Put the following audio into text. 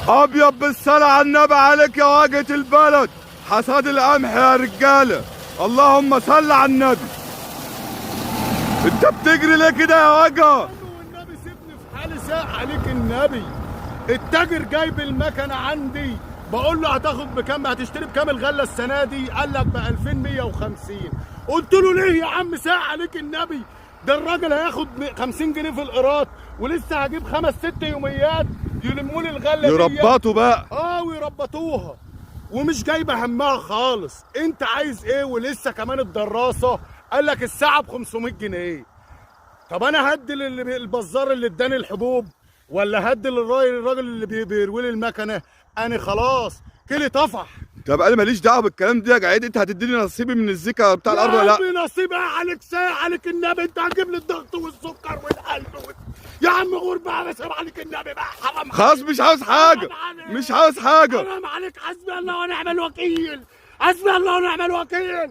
ابيض بالصلاة على النبي عليك يا واجهة البلد. حصاد القمح يا رجالة، اللهم صل على النبي. انت بتجري ليه كده يا واجهة؟ والنبي سيبني في حالي، ساق عليك النبي. التاجر جايب المكنة عندي، بقول له هتاخد بكام، هتشتري بكام الغلة السنة دي؟ قال لك ب 2150. قلت له ليه يا عم ساق عليك النبي؟ ده الراجل هياخد 50 جنيه في القيراط، ولسه هجيب 5 6 يوميات يلموا لي الغلة دي. يربطوا بقى. ويربطوها، ومش جايبه همها خالص. انت عايز ايه؟ ولسه كمان الدراسه قال لك الساعه ب 500 جنيه. طب انا هدي البزار اللي اداني الحبوب، ولا هدي الراجل اللي بيروي لي المكنه؟ انا خلاص كلي طفح. طب انا ماليش دعوه بالكلام ده يا جعيد، انت هتديني نصيبي من الزكاه بتاع الارض ولا لا؟ يا نصيبي عليك ساعة عليك النبي، انت هتجيب لي الضغط والسكر والقلب يا عم غور بقى، بس عليك النبي بقى، حرام خلاص مش عاوز حاجه، مش عاوز حاجه. حرام عليك، حسبي الله ونعم الوكيل، حسبي الله ونعم الوكيل.